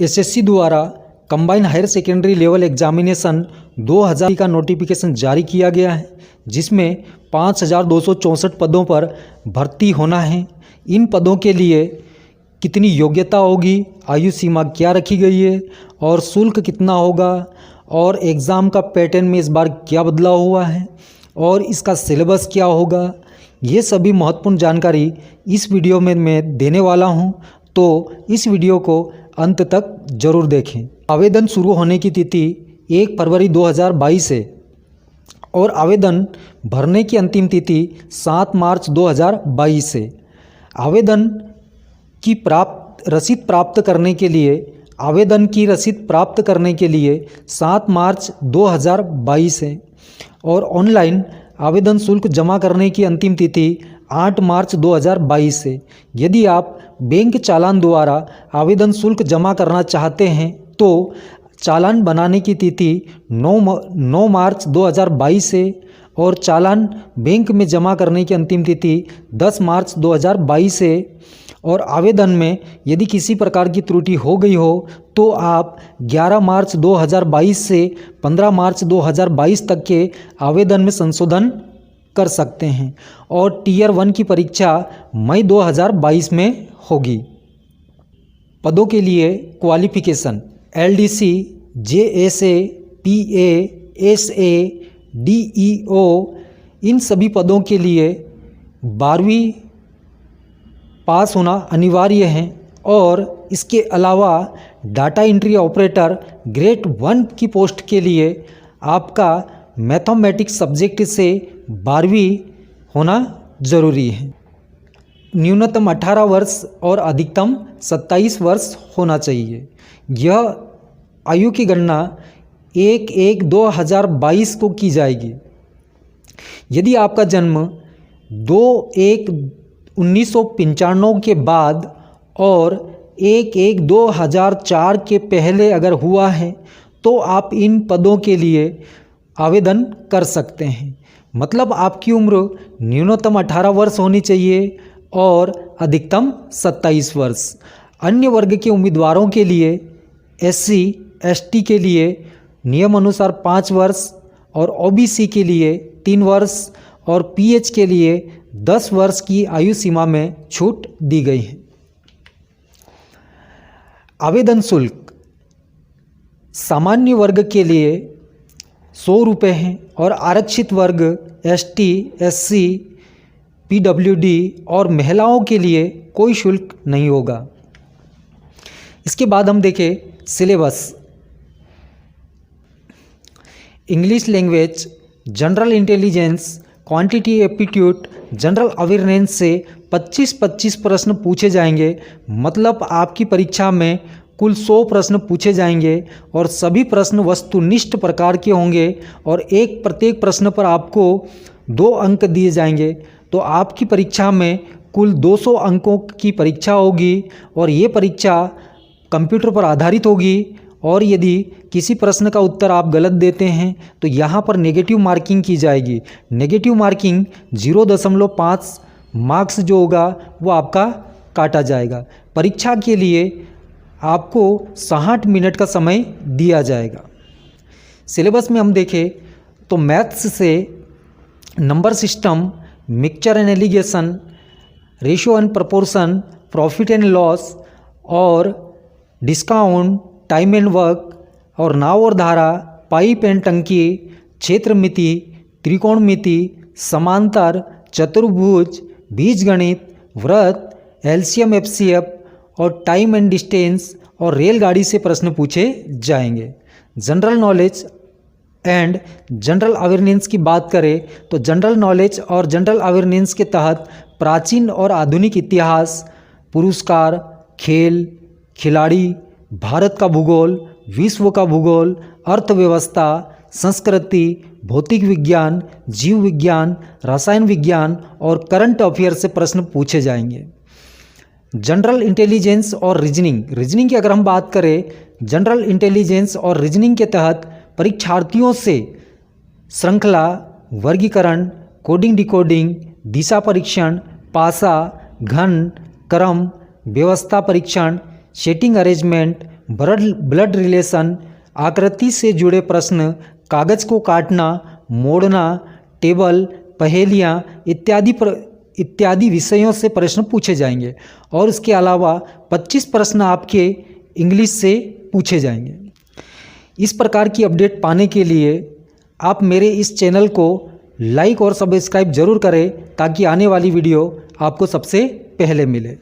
SSC द्वारा combined higher secondary level examination 2000 का notification जारी किया गया है, जिसमें 5264 पदों पर भर्ती होना है। इन पदों के लिए कितनी योग्यता होगी, आयु सीमा क्या रखी गई है और शुल्क कितना होगा और एग्ज़ाम का पैटर्न में इस बार क्या बदलाव हुआ है और इसका सिलेबस क्या होगा, ये सभी महत्वपूर्ण जानकारी इस वीडियो में मैं देने वाला हूं, तो इस वीडियो को अंत तक ज़रूर देखें। आवेदन शुरू होने की तिथि 1 फरवरी 2022 है और आवेदन भरने की अंतिम तिथि 7 मार्च 2022 है। आवेदन की रसीद प्राप्त करने के लिए आवेदन की रसीद प्राप्त करने के लिए 7 मार्च 2022 है और ऑनलाइन आवेदन शुल्क जमा करने की अंतिम तिथि 8 मार्च 2022 है। यदि आप बैंक चालान द्वारा आवेदन शुल्क जमा करना चाहते हैं तो चालान बनाने की तिथि 9 मार्च 2022 है और चालान बैंक में जमा करने की अंतिम तिथि 10 मार्च 2022 है। और आवेदन में यदि किसी प्रकार की त्रुटि हो गई हो तो आप 11 मार्च 2022 से 15 मार्च 2022 तक के आवेदन में संशोधन कर सकते हैं और टीयर 1 की परीक्षा मई 2022 में होगी। पदों के लिए क्वालिफिकेशन एलडीसी, जेएसए, पीए, एसए, डीईओ, इन सभी पदों के लिए 12वीं पास होना अनिवार्य है और इसके अलावा डाटा एंट्री ऑपरेटर ग्रेड 1 की पोस्ट के लिए आपका मैथमेटिक्स सब्जेक्ट से 12वीं होना ज़रूरी है। न्यूनतम 18 वर्ष और अधिकतम 27 वर्ष होना चाहिए। यह आयु की गणना 1/1/2022 को की जाएगी। यदि आपका जन्म 2/1/1995 के बाद और 1/1/2004 के पहले अगर हुआ है तो आप इन पदों के लिए आवेदन कर सकते हैं। मतलब आपकी उम्र न्यूनतम 18 वर्ष होनी चाहिए और अधिकतम 27 वर्ष। अन्य वर्ग के उम्मीदवारों के लिए एससी, एसटी के लिए नियम अनुसार 5 वर्ष और ओबीसी के लिए 3 वर्ष और पीएच के लिए 10 वर्ष की आयु सीमा में छूट दी गई है। आवेदन शुल्क सामान्य वर्ग के लिए 100 रुपये हैं और आरक्षित वर्ग एसटी, एससी, पीडब्ल्यूडी और महिलाओं के लिए कोई शुल्क नहीं होगा। इसके बाद हम देखें syllabus. English language, general intelligence, quantity aptitude, general awareness से 25-25 प्रश्न पूछे जाएंगे। मतलब आपकी परीक्षा में कुल 100 प्रश्न पूछे जाएंगे और सभी प्रश्न वस्तुनिष्ठ प्रकार के होंगे और प्रत्येक प्रश्न पर आपको 2 अंक दिए जाएंगे। तो आपकी परीक्षा में कुल 200 अंकों की परीक्षा होगी और ये परीक्षा कंप्यूटर पर आधारित होगी और यदि किसी प्रश्न का उत्तर आप गलत देते हैं तो यहाँ पर नेगेटिव मार्किंग की जाएगी। नेगेटिव मार्किंग 0.5 मार्क्स जो होगा वो आपका काटा जाएगा। परीक्षा के लिए आपको 60 मिनट का समय दिया जाएगा। सिलेबस में हम देखें तो मैथ्स से number system, mixture and allegation, ratio and proportion, profit and loss और डिस्काउंट, टाइम एंड वर्क और नाव और धारा, पाइप एंड टंकी, क्षेत्रमिति, त्रिकोणमिति, समांतर, चतुर्भुज, बीजगणित, वृत्त, एलसीएम एफसीएफ और टाइम एंड डिस्टेंस और रेलगाड़ी से प्रश्न पूछे जाएंगे। General knowledge and general awareness की बात करें तो जनरल नॉलेज और जनरल अवेयरनेस के तहत प्राचीन और आधुनिक इतिहास, पुरस्कार, खेल, खिलाड़ी, भारत का भूगोल, विश्व का भूगोल, अर्थव्यवस्था, संस्कृति, भौतिक विज्ञान, जीव विज्ञान, रसायन विज्ञान और करंट अफेयर से प्रश्न पूछे जाएंगे। जनरल इंटेलिजेंस और रीजनिंग की अगर हम बात करें, जनरल इंटेलिजेंस और रीजनिंग के तहत परीक्षार्थियों से श्रृंखला, वर्गीकरण, कोडिंग डिकोडिंग, दिशा परीक्षण, पासा, घन, क्रम, व्यवस्था परीक्षण, सेटिंग अरेंजमेंट, ब्लड रिलेशन, आकृति से जुड़े प्रश्न, कागज़ को काटना, मोड़ना, टेबल, पहेलियाँ इत्यादि विषयों से प्रश्न पूछे जाएंगे। और इसके अलावा 25 प्रश्न आपके इंग्लिश से पूछे जाएंगे। इस प्रकार की अपडेट पाने के लिए आप मेरे इस चैनल को लाइक और सब्सक्राइब जरूर करें ताकि आने वाली वीडियो आपको सबसे पहले मिले।